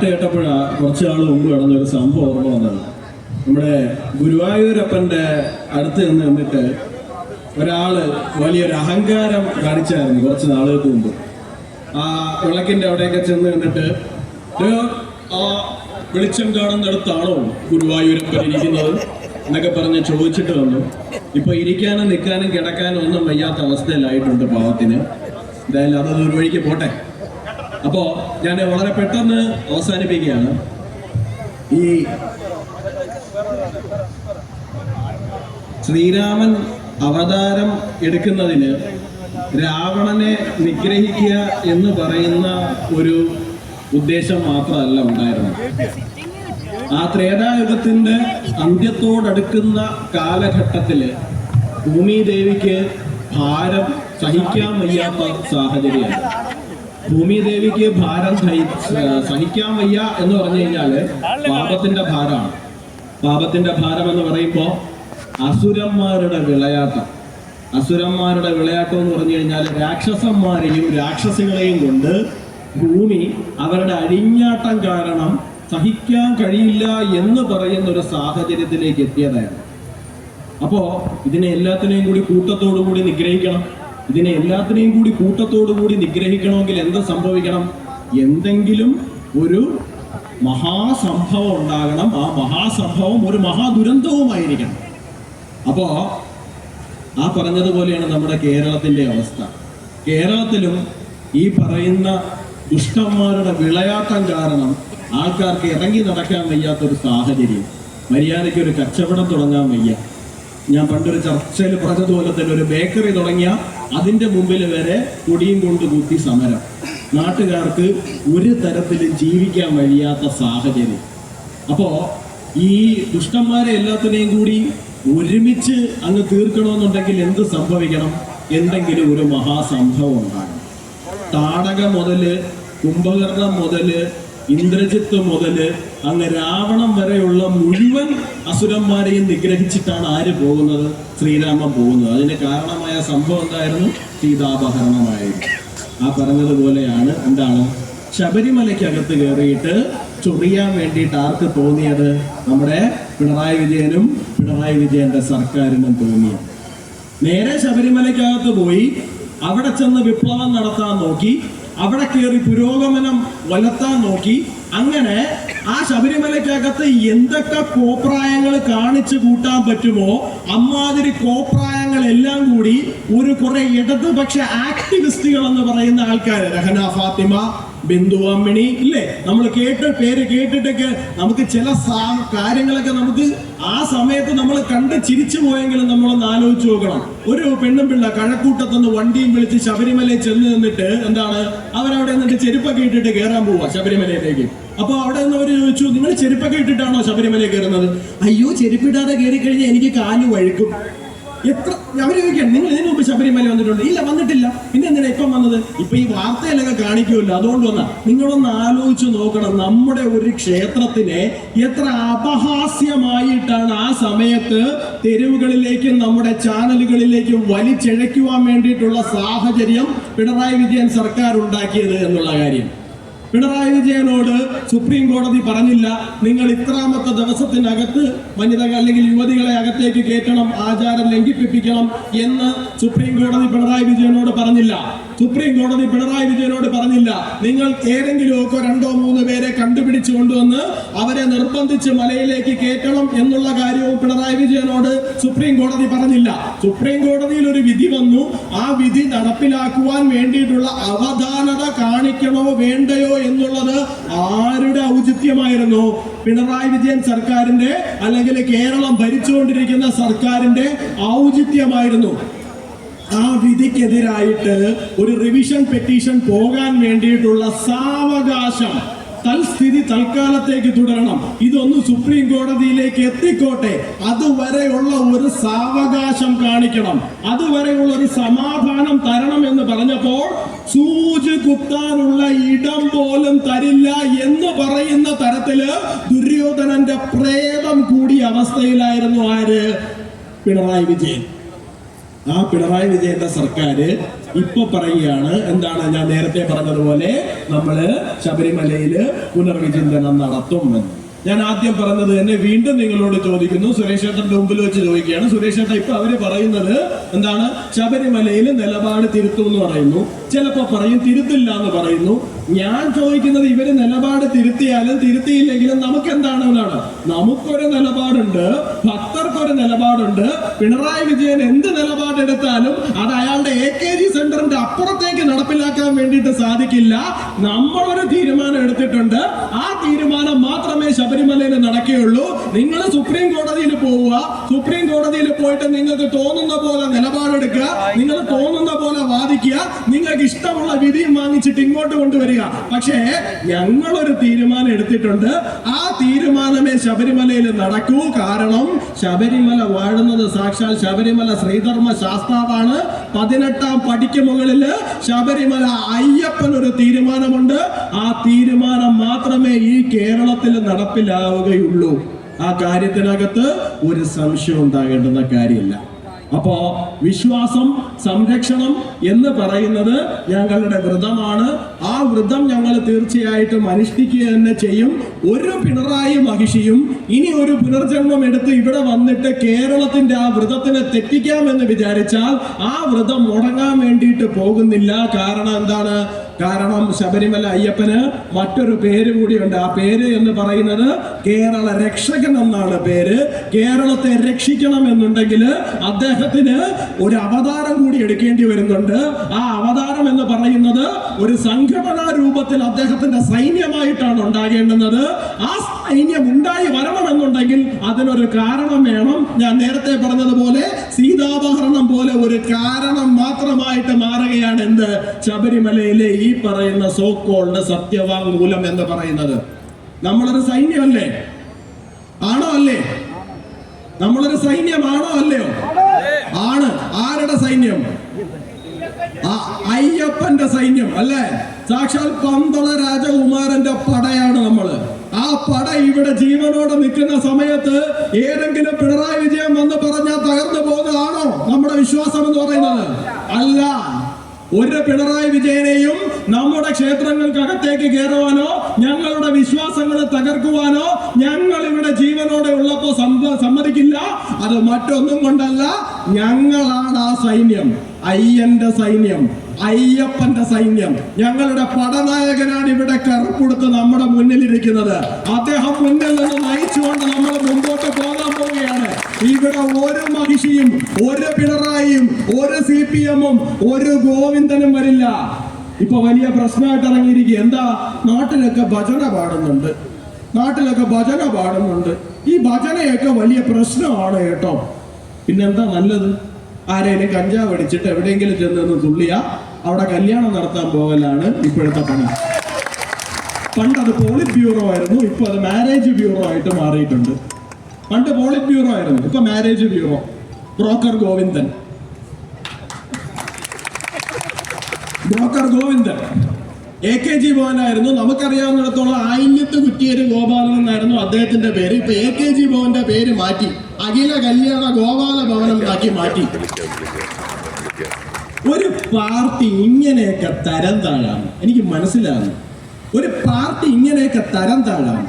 പാട്ട് കേട്ടപ്പോഴാണ് കുറച്ച് നാൾ മുമ്പ് നടന്നൊരു സംഭവം ഓർമ്മ വന്നത്. നമ്മുടെ ഗുരുവായൂരപ്പൻ്റെ അടുത്ത് നിന്നിട്ട് ഒരാള് വലിയൊരു അഹങ്കാരം കാണിച്ചായിരുന്നു കുറച്ച് നാളുകൾക്ക് മുമ്പ്. ആ വിളക്കിൻ്റെ അവിടെയൊക്കെ ചെന്ന് നിന്നിട്ട് ആ വെളിച്ചം കാണുന്നിടത്താണോ ഗുരുവായൂരപ്പൻ ഇരിക്കുന്നത് എന്നൊക്കെ പറഞ്ഞ് ചോദിച്ചിട്ട് വന്നു. ഇപ്പൊ ഇരിക്കാനും നിൽക്കാനും കിടക്കാനും ഒന്നും വയ്യാത്ത അവസ്ഥയിലായിട്ടുണ്ട് പാവത്തിന്. എന്തായാലും അതൊരു വഴിക്ക് പോട്ടെ. അപ്പോ ഞാൻ വളരെ പെട്ടെന്ന് അവസാനിപ്പിക്കുകയാണ്. ഈ ശ്രീരാമൻ അവതാരം എടുക്കുന്നതിന് രാവണനെ നിഗ്രഹിക്കുക എന്ന് പറയുന്ന ഒരു ഉദ്ദേശം മാത്രമല്ല ഉണ്ടായിരുന്നത്. ആ ത്രേതായുഗത്തിന്റെ അന്ത്യത്തോടടുക്കുന്ന കാലഘട്ടത്തില് ഭൂമിദേവിക്ക് ഭാരം സഹിക്കാൻ വയ്യാത്ത സാഹചര്യമാണ്. ഭൂമിദേവിക്ക് ഭാരം സഹിക്കാൻ വയ്യ എന്ന് പറഞ്ഞു കഴിഞ്ഞാല് പാപത്തിന്റെ ഭാരമാണ്. പാപത്തിന്റെ ഭാരം എന്ന് പറയുമ്പോ അസുരന്മാരുടെ വിളയാട്ടം. അസുരന്മാരുടെ വിളയാട്ടം എന്ന് പറഞ്ഞു കഴിഞ്ഞാൽ രാക്ഷസന്മാരെയും രാക്ഷസികളെയും കൊണ്ട് ഭൂമി അവരുടെ അഴിഞ്ഞാട്ടം കാരണം സഹിക്കാൻ കഴിയില്ല എന്ന് പറയുന്ന ഒരു സാഹചര്യത്തിലേക്ക് എത്തിയതാണ്. അപ്പോ ഇതിനെ എല്ലാത്തിനെയും കൂടി കൂട്ടത്തോടു കൂടി നിഗ്രഹിക്കണം. ഇതിനെ എല്ലാത്തിനെയും കൂടി കൂട്ടത്തോടു കൂടി നിഗ്രഹിക്കണമെങ്കിൽ എന്ത് സംഭവിക്കണം? എന്തെങ്കിലും ഒരു മഹാസംഭവം ഉണ്ടാകണം. ആ മഹാസംഭവം ഒരു മഹാദുരന്തവുമായിരിക്കണം. അപ്പോ ആ പറഞ്ഞതുപോലെയാണ് നമ്മുടെ കേരളത്തിന്റെ അവസ്ഥ. കേരളത്തിലും ഈ പറയുന്ന ദുഷ്ടന്മാരുടെ വിളയാട്ടം കാരണം ആൾക്കാർക്ക് ഇറങ്ങി നടക്കാൻ വയ്യാത്തൊരു സാഹചര്യം. മര്യാദയ്ക്ക് ഒരു കച്ചവടം തുടങ്ങാൻ വയ്യ. ഞാൻ പണ്ടൊരു ചർച്ചയിൽ പറഞ്ഞതുപോലെ തന്നെ ഒരു ബേക്കറി തുടങ്ങിയ അതിന്റെ മുമ്പിൽ വരെ കൊടിയും കൊണ്ട് കൂട്ടി സമരം. നാട്ടുകാർക്ക് ഒരു തരത്തിലും ജീവിക്കാൻ വയ്യാത്ത സാഹചര്യം. അപ്പോ ഈ ദുഷ്ടന്മാരെ എല്ലാത്തിനെയും കൂടി ഒരുമിച്ച് അങ്ങ് തീർക്കണമെന്നുണ്ടെങ്കിൽ എന്ത് സംഭവിക്കണം? എന്തെങ്കിലും ഒരു മഹാസംഭവം ഉണ്ടാകണം. താടകം മുതല് കുംഭകർണം മുതല് ഇന്ദ്രജിത്ത് മുതല് അങ്ങ് രാവണം വരെയുള്ള മുഴുവൻ അസുരന്മാരെയും നിഗ്രഹിച്ചിട്ടാണ് ആര് പോകുന്നത്? ശ്രീരാമൻ പോകുന്നത്. അതിന് കാരണമായ സംഭവം എന്തായിരുന്നു? സീതാപഹരണമായിരുന്നു. ആ പറഞ്ഞതുപോലെയാണ് എന്താണ് ശബരിമലയ്ക്കകത്ത് കയറിയിട്ട് ചൊറിയാൻ വേണ്ടിയിട്ട് ആർക്ക് തോന്നിയത്? നമ്മുടെ പിണറായി വിജയനും പിണറായി വിജയന്റെ സർക്കാരിനും തോന്നിയത്. നേരെ ശബരിമലയ്ക്കകത്ത് പോയി അവിടെ ചെന്ന് വിപ്ലവം നടത്താൻ നോക്കി. അവിടെ കയറി പുരോഗമനം വലത്താൻ നോക്കി. അങ്ങനെ ആ ശബരിമലയ്ക്കകത്ത് എന്തൊക്കെ കോപ്രായങ്ങൾ കാണിച്ചു കൂട്ടാൻ പറ്റുമോ അമ്മാതിരി കോപ്രായങ്ങളെല്ലാം കൂടി ഒരു കുറെ ഇടതുപക്ഷ ആക്ടിവിസ്റ്റുകൾ എന്ന് പറയുന്ന ആൾക്കാർ, രഹന ഫാത്തിമ, ബിന്ദു അമ്മിണി, ഇല്ലേ, നമ്മൾ പേര് കേട്ടിട്ടൊക്കെ നമുക്ക് ചില കാര്യങ്ങളൊക്കെ നമുക്ക് ആ സമയത്ത് നമ്മൾ കണ്ട് ചിരിച്ചു പോയെങ്കിലും നമ്മളൊന്ന് ആലോചിച്ച് നോക്കണം. ഒരു പെണ്ണും പിള്ള കഴക്കൂട്ടത്തുനിന്ന് വണ്ടിയും വിളിച്ച് ശബരിമലയിൽ ചെന്ന് നിന്നിട്ട് എന്താണ് അവരവിടെ നിന്നിട്ട് ചെരുപ്പൊക്കെ ഇട്ടിട്ട് കയറാൻ പോവാ ശബരിമലയിലേക്ക്. അപ്പൊ അവിടെ നിന്ന് അവര് ചോദിച്ചു, നിങ്ങൾ ചെരുപ്പൊക്കെ ഇട്ടിട്ടാണോ ശബരിമലയിൽ കയറുന്നത്? അയ്യോ, ചെരുപ്പിടാതെ കയറി കഴിഞ്ഞാൽ എനിക്ക് കാല് വഴുക്കും. എത്ര അവര് ചോദിക്കണം, നിങ്ങൾ ഇതിനു മുമ്പ് ശബരിമല വന്നിട്ടുണ്ട്? ഇല്ല, വന്നിട്ടില്ല. പിന്നെ എന്തിനാ ഇപ്പം വന്നത്? ഇപ്പൊ ഈ വാർത്തയിലൊക്കെ കാണിക്കുമല്ലോ, അതുകൊണ്ട് വന്ന. നിങ്ങളൊന്ന് ആലോചിച്ച് നോക്കണം, നമ്മുടെ ഒരു ക്ഷേത്രത്തിനെ എത്ര അപഹാസ്യമായിട്ടാണ് ആ സമയത്ത് തെരുവുകളിലേക്കും നമ്മുടെ ചാനലുകളിലേക്കും വലിച്ചിഴയ്ക്കുവാൻ വേണ്ടിയിട്ടുള്ള സാഹചര്യം പിണറായി വിജയൻ സർക്കാർ ഉണ്ടാക്കിയത് എന്നുള്ള കാര്യം. പിണറായി വിജയനോട് സുപ്രീം കോടതി പറഞ്ഞില്ല, നിങ്ങൾ ഇത്രാമത്തെ ദിവസത്തിനകത്ത് വനിതകൾ അല്ലെങ്കിൽ യുവതികളെ അകത്തേക്ക് കയറ്റണം, ആചാരം ലംഘിപ്പിക്കണം എന്ന് സുപ്രീം കോടതി പിണറായി വിജയനോട് പറഞ്ഞില്ല. സുപ്രീം കോടതി പിണറായി വിജയനോട് പറഞ്ഞില്ല, നിങ്ങൾ ഏതെങ്കിലുമൊക്കെ 2-3 പേരെ കണ്ടുപിടിച്ചു കൊണ്ടുവന്ന് അവരെ നിർബന്ധിച്ച് മലയിലേക്ക് കയറ്റണം എന്നുള്ള കാര്യവും പിണറായി വിജയനോട് സുപ്രീം കോടതി പറഞ്ഞില്ല. സുപ്രീം കോടതിയിൽ ഒരു വിധി വന്നു. ആ വിധി നടപ്പിലാക്കുവാൻ വേണ്ടിയിട്ടുള്ള അവധാനത കാണിക്കണോ വേണ്ടയോ എന്നുള്ളത് ആരുടെ ഔചിത്യമായിരുന്നു? പിണറായി വിജയൻ സർക്കാരിന്റെ അല്ലെങ്കിൽ കേരളം ഭരിച്ചുകൊണ്ടിരിക്കുന്ന സർക്കാരിന്റെ ഔചിത്യമായിരുന്നു. ആ വിധിക്കെതിരായിട്ട് ഒരു റിവിഷൻ പെറ്റീഷൻ പോകാൻ വേണ്ടിയിട്ടുള്ള സാവകാശം തൽസ്ഥിതി തൽക്കാലത്തേക്ക് തുടരണം. ഇതൊന്ന് സുപ്രീം കോടതിയിലേക്ക് എത്തിക്കോട്ടെ. അതുവരെയുള്ള ഒരു സാവകാശം കാണിക്കണം, അതുവരെയുള്ള ഒരു സമാധാനം തരണം എന്ന് പറഞ്ഞപ്പോൾ സൂചി കുത്താനുള്ള ഇടം പോലും തരില്ല എന്ന് പറയുന്ന തരത്തില് ദുര്യോധനന്റെ പ്രേതം കൂടിയ അവസ്ഥയിലായിരുന്നു ആര്? പിണറായി വിജയൻ. ആ പിണറായി വിജയന്റെ സർക്കാർ ഇപ്പൊ പറയുകയാണ്, എന്താണ് ഞാൻ നേരത്തെ പറഞ്ഞതുപോലെ നമ്മള് ശബരിമലയില് പുനർവിചിന്തനം നടത്തും എന്ന്. ഞാൻ ആദ്യം പറഞ്ഞത് തന്നെ വീണ്ടും നിങ്ങളോട് ചോദിക്കുന്നു, സുരേഷ് ഏട്ടന്റെ മുമ്പിൽ വെച്ച് ചോദിക്കുകയാണ്. സുരേഷ് ഏട്ടൻ ഇപ്പൊ അവര് പറയുന്നത് എന്താണ്? ശബരിമലയിൽ നിലപാട് തിരുത്തും എന്ന് പറയുന്നു, ചിലപ്പോ പറയും തിരുത്തില്ല എന്ന് പറയുന്നു. ഞാൻ ചോദിക്കുന്നത്, ഇവര് നിലപാട് തിരുത്തിയാലും തിരുത്തിയില്ലെങ്കിലും നമുക്ക് എന്താണ് എന്നാണ്. നമുക്കൊരു നിലപാടുണ്ട്, ഭക്തർക്കൊരു നിലപാടുണ്ട്. പിണറായി വിജയൻ എന്ത് നിലപാടെടുത്താലും അത് അയാളുടെ AKG സെന്ററിന്റെ അപ്പുറത്തേക്ക് നടപ്പിലാക്കാൻ വേണ്ടിയിട്ട് സാധിക്കില്ല. നമ്മളൊരു തീരുമാനം എടുത്തിട്ടുണ്ട്, ആ തീരുമാനം മാത്രമേ ശബരിമലയിൽ നടക്കുകയുള്ളൂ. നിങ്ങൾ സുപ്രീം കോടതിയിൽ പോവുക, സുപ്രീം കോടതിയിൽ പോയിട്ട് നിങ്ങൾക്ക് തോന്നുന്ന പോലെ നിലപാടെടുക്കുക, നിങ്ങൾ തോന്നുന്ന പോലെ വാദിക്കുക, നിങ്ങൾക്ക് ഇഷ്ടമുള്ള വിധിയും വാങ്ങിച്ചിട്ട് ഇങ്ങോട്ട് കൊണ്ടുവരിക. പക്ഷേ ഞങ്ങളൊരു തീരുമാനം എടുത്തിട്ടുണ്ട്, ആ തീരുമാനമേ ശബരിമലയിൽ നടക്കൂ. കാരണം ശബരിമല വാഴുന്നത് സാക്ഷാൽ ശബരിമല ശ്രീധർമ്മ ശാസ്താവാണ്. 18ാം പടിക്ക് മുകളില് ശബരിമല അയ്യപ്പൻ ഒരു തീരുമാനമുണ്ട്. ആ തീരുമാനം മാത്രമേ ഈ കേരളത്തിൽ നടപ്പിലാവുകയുള്ളൂ. ആ കാര്യത്തിനകത്ത് ഒരു സംശയം ഉണ്ടാകേണ്ടുന്ന കാര്യമില്ല. അപ്പോ വിശ്വാസം സംരക്ഷണം എന്ന് പറയുന്നത് ഞങ്ങളുടെ വ്രതമാണ്. ആ വ്രതം ഞങ്ങൾ തീർച്ചയായിട്ടും അനുഷ്ഠിക്കുക തന്നെ ചെയ്യും. ഒരു പിണറായി മഹിഷിയും ഇനി ഒരു പുനർജന്മം എടുത്ത് ഇവിടെ വന്നിട്ട് കേരളത്തിന്റെ ആ വ്രതത്തിനെ തെറ്റിക്കാമെന്ന് വിചാരിച്ചാൽ ആ വ്രതം മുടങ്ങാൻ വേണ്ടിയിട്ട് പോകുന്നില്ല. കാരണം എന്താണ്? കാരണം ശബരിമല അയ്യപ്പന് മറ്റൊരു പേര് കൂടിയുണ്ട്. ആ പേര് എന്ന് പറയുന്നത് കേരള രക്ഷകൻ എന്നാണ് പേര്. കേരളത്തെ രക്ഷിക്കണം എന്നുണ്ടെങ്കിൽ അദ്ദേഹത്തിന് ഒരു അവതാരം കൂടി എടുക്കേണ്ടി വരുന്നുണ്ട്. ആ അവതാരം എന്ന് പറയുന്നത് ഒരു സംഘടനാ രൂപത്തിൽ അദ്ദേഹത്തിന്റെ സൈന്യമായിട്ടാണ് ഉണ്ടാകേണ്ടുന്നത്. ആ സൈന്യം ഉണ്ടായി വരണമെന്നുണ്ടെങ്കിൽ അതിനൊരു കാരണം വേണം. ഞാൻ നേരത്തെ പറഞ്ഞതുപോലെ സീതാപഹരണം പോലെ ഒരു കാരണം മാത്രമായിട്ട് മാറുകയാണ് എന്ത്? ശബരിമലയിലെ ഈ പറയുന്ന സോക്കോൾഡ് സത്യവാങ്മൂലം എന്ന് പറയുന്നത്. നമ്മളൊരു സൈന്യമല്ലേ? ആണോ അല്ലേ? നമ്മളൊരു സൈന്യമാണോ അല്ലയോ? ആണ്. ആരുടെ സൈന്യം? അയ്യപ്പന്റെ സൈന്യം അല്ലേ? സാക്ഷാൽ പന്തള രാജകുമാരന്റെ പടയാണ് നമ്മള്. ആ പട ഇവിടെ ജീവനോടെ നിൽക്കുന്ന സമയത്ത് ഏതെങ്കിലും പിണറായി വിജയൻ വന്ന് പറഞ്ഞാൽ തകർന്നു പോകുന്നതാണോ നമ്മുടെ വിശ്വാസം എന്ന് പറയുന്നത്? അല്ല. ഒരു പിണറായി വിജയനെയും നമ്മുടെ ക്ഷേത്രങ്ങൾക്കകത്തേക്ക് കയറുവാനോ ഞങ്ങളുടെ വിശ്വാസങ്ങൾ തകർക്കുവാനോ ഞങ്ങൾ ഇവിടെ ജീവനോടെ ഉള്ളപ്പോ സമ്മതിക്കില്ല. അത് മറ്റൊന്നും കൊണ്ടല്ല, ഞങ്ങളാണ് ആ സൈന്യം, അയ്യന്റെ സൈന്യം, അയ്യപ്പന്റെ സൈന്യം. ഞങ്ങളുടെ പടനായകനാണ് ഇവിടെ കറുപ്പെടുത്ത് നമ്മുടെ മുന്നിലിരിക്കുന്നത്. അദ്ദേഹം മുന്നിൽ നിന്ന് നയിച്ചുകൊണ്ട് നമ്മൾ മുമ്പോട്ട് പോകാൻ പോവുകയാണ്. ഇവിടെ ഒരു മഹിഷിയും ഒരു പിണറായിയും ഒരു CPM-ഉം ഒരു ഗോവിന്ദനും വരില്ല. ഇപ്പൊ വലിയ പ്രശ്നമായിട്ട് ഇറങ്ങിയിരിക്കുക എന്താ? നാട്ടിലൊക്കെ ഭജന പാടുന്നുണ്ട്, നാട്ടിലൊക്കെ ഭജന പാടുന്നുണ്ട്. ഈ ഭജനയൊക്കെ വലിയ പ്രശ്നമാണ് കേട്ടോ. പിന്നെന്താ നല്ലത്? ആരെയും കഞ്ചാവ് അടിച്ചിട്ട് എവിടെയെങ്കിലും ചെന്ന് തുള്ളിയ അവിടെ കല്യാണം നടത്താൻ പോകലാണ് ഇപ്പോഴത്തെ പണി. പണ്ടത് പോളിറ്റ് ബ്യൂറോ ആയിരുന്നു, ഇപ്പൊ അത് മാരേജ് ബ്യൂറോ ആയിട്ട് മാറിയിട്ടുണ്ട്. പണ്ട് പോളിറ്റ് ബ്യൂറോ ആയിരുന്നു, ഇപ്പൊ marriage bureau. Broker Govindan AKG ഭവനായിരുന്നു. നമുക്കറിയാവുന്നിടത്തോളം ആയില്യത്ത് കുറ്റിയേര് ഗോപാലൻ എന്നായിരുന്നു അദ്ദേഹത്തിന്റെ പേര്. ഇപ്പൊ AKG ഭവന്റെ പേര് മാറ്റി അഖില കല്യാണ ഗോപാല ഭവനം ആക്കി മാറ്റി. ഒരു പാർട്ടി ഇങ്ങനെയൊക്കെ തരം താഴാണ് എനിക്ക് മനസ്സിലാകുന്നു. ഒരു പാർട്ടി ഇങ്ങനെയൊക്കെ തരം താഴാണ്.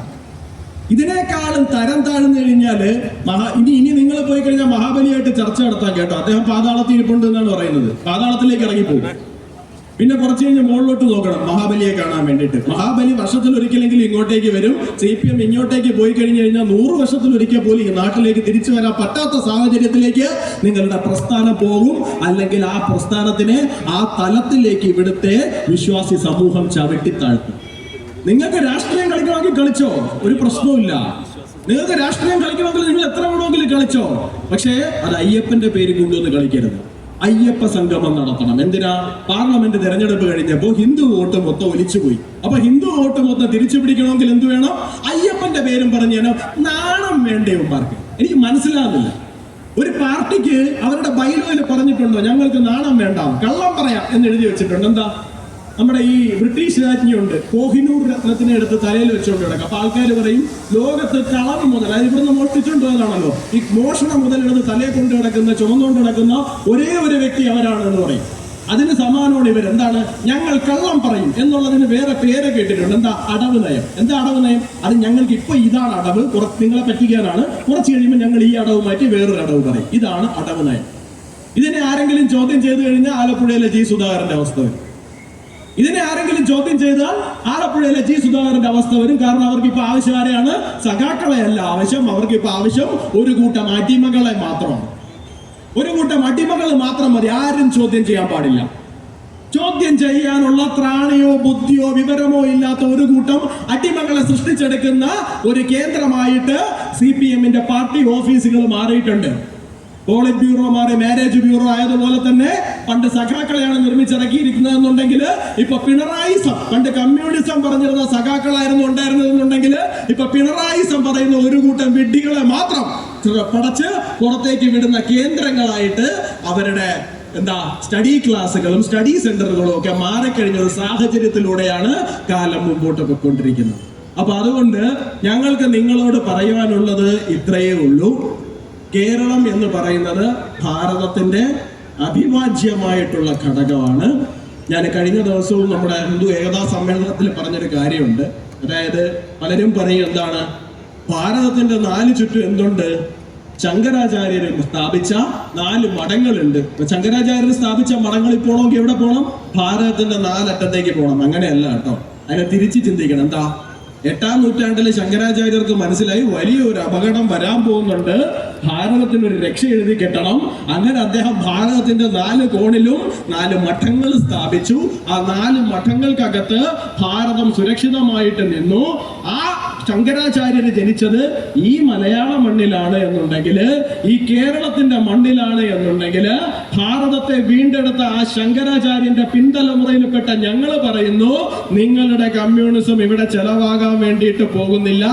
ഇതിനേക്കാളും തരം താഴ്ന്നു കഴിഞ്ഞാല് ഇനി നിങ്ങൾ പോയി കഴിഞ്ഞാൽ മഹാബലിയായിട്ട് ചർച്ച നടത്താൻ കേട്ടോ. അദ്ദേഹം പാതാളത്തിൽ ഇരിപ്പുണ്ട് എന്നാണ് പറയുന്നത്. പാതാളത്തിലേക്ക് ഇറങ്ങിപ്പോകും. പിന്നെ കുറച്ച് കഴിഞ്ഞ് മുകളിലോട്ട് നോക്കണം മഹാബലിയെ കാണാൻ വേണ്ടിയിട്ട്. മഹാബലി വർഷത്തിൽ ഒരിക്കലെങ്കിലും ഇങ്ങോട്ടേക്ക് വരും. CPM ഇങ്ങോട്ടേക്ക് പോയി കഴിഞ്ഞു കഴിഞ്ഞാൽ 100 വർഷത്തിലൊരിക്കൽ പോലും ഈ നാട്ടിലേക്ക് തിരിച്ചു വരാൻ പറ്റാത്ത സാഹചര്യത്തിലേക്ക് നിങ്ങളുടെ പ്രസ്ഥാനം പോകും. അല്ലെങ്കിൽ ആ പ്രസ്ഥാനത്തിനെ ആ തലത്തിലേക്ക് ഇവിടുത്തെ വിശ്വാസി സമൂഹം ചവിട്ടിത്താഴ്ത്തും. നിങ്ങൾക്ക് രാഷ്ട്രീയം കളിക്കണമെങ്കിൽ കളിച്ചോ, ഒരു പ്രശ്നവുമില്ല. നിങ്ങൾക്ക് രാഷ്ട്രീയം കളിക്കണമെങ്കിൽ നിങ്ങൾ എത്ര വേണമെങ്കിലും കളിച്ചോ. പക്ഷേ അത് അയ്യപ്പന്റെ പേര് കൊണ്ടുവന്ന് കളിക്കരുത്. അയ്യപ്പ സംഗമം നടത്തണം. എന്തിനാ? പാർലമെന്റ് തെരഞ്ഞെടുപ്പ് കഴിഞ്ഞപ്പോ ഹിന്ദു വോട്ട് മൊത്തം ഒലിച്ചുപോയി. അപ്പൊ ഹിന്ദു വോട്ട് മൊത്തം തിരിച്ചു പിടിക്കണമെങ്കിൽ എന്ത് വേണം? അയ്യപ്പന്റെ പേരും പറഞ്ഞാൽ നാണം വേണ്ടേ ഉമ്മാർക്ക്? എനിക്ക് മനസ്സിലാകുന്നില്ല. ഒരു പാർട്ടിക്ക് അവരുടെ ബൈലോയിൽ പറഞ്ഞിട്ടുണ്ടോ ഞങ്ങൾക്ക് നാണം വേണ്ട, കള്ളം പറയാം എന്ന് എഴുതി വെച്ചിട്ടുണ്ട്? എന്താ? നമ്മുടെ ഈ ബ്രിട്ടീഷ് രാജ്ഞിയുണ്ട്, കോഹിനൂർ രത്നത്തിനെ എടുത്ത് തലയിൽ വെച്ചുകൊണ്ട് കിടക്കും. അപ്പൊ ആൾക്കാർ പറയും ലോകത്ത് കളവ് മുതൽ, അത് ഇവിടുന്ന് അങ്ങോട്ട് മോഷ്ടിച്ചുകൊണ്ടിരുന്നതാണല്ലോ. ഈ മോഷണം മുതലെടുത്ത് തലയെ കൊണ്ട് കിടക്കുന്ന ചുമന്നുകൊണ്ട് കിടക്കുന്ന ഒരേ ഒരു വ്യക്തി അവരാണ് എന്ന് പറയും. അതിന് സമാനമാണ് ഇവരെന്താണ്, ഞങ്ങൾ കള്ളം പറയും എന്നുള്ളതിന് വേറെ പേര് കേട്ടിട്ടുണ്ട്. എന്താ? അടവ് നയം. എന്താ അടവ് നയം? അത് ഞങ്ങൾക്ക് ഇപ്പൊ ഇതാണ് അടവ്, നിങ്ങളെ പറ്റിക്കാനാണ്. കുറച്ച് കഴിയുമ്പോൾ ഞങ്ങൾ ഈ അടവ് മാറ്റി വേറൊരു അടവ് പറയും. ഇതാണ് അടവ് നയം. ഇതിനെ ആരെങ്കിലും ചോദ്യം ചെയ്തു കഴിഞ്ഞാൽ ആലപ്പുഴയിലെ ജി സുധാകരന്റെ അവസ്ഥ വരും. ഇതിനെ ആരെങ്കിലും ചോദ്യം ചെയ്താൽ ആലപ്പുഴയിലെ ജി സുധാകരന്റെ അവസ്ഥ വരും. കാരണം അവർക്ക് ഇപ്പൊ ആവശ്യം ആരെയാണ്? സഖാക്കളെയല്ല ആവശ്യം. അവർക്ക് ഇപ്പൊ ആവശ്യം ഒരു കൂട്ടം അടിമകളെ മാത്രമാണ്. ഒരു കൂട്ടം അടിമകൾ മാത്രം മതി. ആരും ചോദ്യം ചെയ്യാൻ പാടില്ല. ചോദ്യം ചെയ്യാനുള്ള ത്രാണിയോ ബുദ്ധിയോ വിവരമോ ഇല്ലാത്ത ഒരു കൂട്ടം അടിമകളെ സൃഷ്ടിച്ചെടുക്കുന്ന ഒരു കേന്ദ്രമായിട്ട് CPM-ന്റെ പാർട്ടി ഓഫീസുകൾ മാറിയിട്ടുണ്ട്. പോളിറ്റ് ബ്യൂറോ മാറി മാരേജ് ബ്യൂറോ ആയതുപോലെ തന്നെ പണ്ട് സഖാക്കളെയാണ് നിർമ്മിച്ചിറക്കിയിരിക്കുന്നതെന്നുണ്ടെങ്കിൽ ഇപ്പൊ പിണറായിസം, പണ്ട് കമ്മ്യൂണിസം പറഞ്ഞിരുന്ന സഖാക്കളായിരുന്നു ഉണ്ടായിരുന്നതെന്നുണ്ടെങ്കിൽ ഇപ്പൊ പിണറായിസം പറയുന്ന ഒരു കൂട്ടം വിഡ്ഢികളെ മാത്രം പടച്ച് പുറത്തേക്ക് വിടുന്ന കേന്ദ്രങ്ങളായിട്ട് അവരുടെ സ്റ്റഡി ക്ലാസ്സുകളും സ്റ്റഡി സെന്ററുകളും ഒക്കെ മാറിക്കഴിഞ്ഞ ഒരു സാഹചര്യത്തിലൂടെയാണ് കാലം മുമ്പോട്ട് പോയിക്കൊണ്ടിരിക്കുന്നത്. അപ്പൊ അതുകൊണ്ട് ഞങ്ങൾക്ക് നിങ്ങളോട് പറയാനുള്ളത് ഇത്രയേ ഉള്ളൂ. കേരളം എന്ന് പറയുന്നത് ഭാരതത്തിന്റെ അവിഭാജ്യമായിട്ടുള്ള ഘടകമാണ്. ഞാൻ കഴിഞ്ഞ ദിവസവും നമ്മുടെ ഹിന്ദു ഏകതാ സമ്മേളനത്തിൽ പറഞ്ഞൊരു കാര്യമുണ്ട്. അതായത് പലരും പറയും എന്താണ്, ഭാരതത്തിന്റെ 4 ചുറ്റും എന്തുണ്ട്? ശങ്കരാചാര്യർ സ്ഥാപിച്ച 4 മഠങ്ങളുണ്ട്. ശങ്കരാചാര്യർ സ്ഥാപിച്ച മഠങ്ങളിൽ പോകണമെങ്കിൽ എവിടെ പോകണം? ഭാരതത്തിന്റെ 4 അറ്റത്തേക്ക് പോകണം. അങ്ങനെയല്ല കേട്ടോ, അതിനെ തിരിച്ച് ചിന്തിക്കണം. എന്താ? 8-ാം നൂറ്റാണ്ടിൽ ശങ്കരാചാര്യർക്ക് മനസ്സിലായി വലിയൊരു അപകടം വരാൻ പോകുന്നുണ്ട്, ഭാരതത്തിന് ഒരു രക്ഷ എഴുതി കെട്ടണം. അങ്ങനെ അദ്ദേഹം ഭാരതത്തിന്റെ 4 കോണിലും 4 മഠങ്ങൾ സ്ഥാപിച്ചു. ആ 4 മഠങ്ങൾക്കകത്ത് ഭാരതം സുരക്ഷിതമായിട്ട് നിന്നു. ആ ശങ്കരാചാര്യര് ജനിച്ചത് ഈ മലയാള മണ്ണിലാണ് എന്നുണ്ടെങ്കിൽ, ഈ കേരളത്തിന്റെ മണ്ണിലാണ് എന്നുണ്ടെങ്കിൽ, ഭാരതത്തെ വീണ്ടെടുത്ത ആ ശങ്കരാചാര്യന്റെ പിൻതലമുറയിൽപ്പെട്ട ഞങ്ങൾ പറയുന്നു, നിങ്ങളുടെ കമ്മ്യൂണിസം ഇവിടെ ചെലവാകാൻ വേണ്ടിയിട്ട് പോകുന്നില്ല.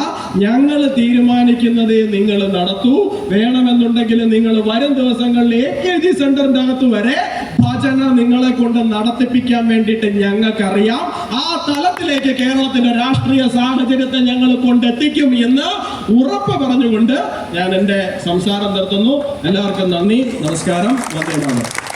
ഞങ്ങൾ തീരുമാനിക്കുന്നതേ നിങ്ങൾ നടത്തൂ. വേണമെന്നുണ്ടെങ്കിൽ നിങ്ങൾ വരും ദിവസങ്ങളിൽ AKG സെന്ററിന്റെ അകത്ത് വരെ ഭജന നിങ്ങളെ കൊണ്ട് നടത്തിപ്പിക്കാൻ വേണ്ടിയിട്ട് ഞങ്ങൾക്കറിയാം. ആ തലത്തിലേക്ക് കേരളത്തിന്റെ രാഷ്ട്രീയ സാഹചര്യത്തെ ഞങ്ങൾ കൊണ്ടെത്തിക്കും എന്ന് ഉറപ്പ് പറഞ്ഞുകൊണ്ട് ഞാൻ എന്റെ സംസാരം നിർത്തുന്നു. എല്ലാവർക്കും നന്ദി, നമസ്കാരം, വന്ദേ മാതരം.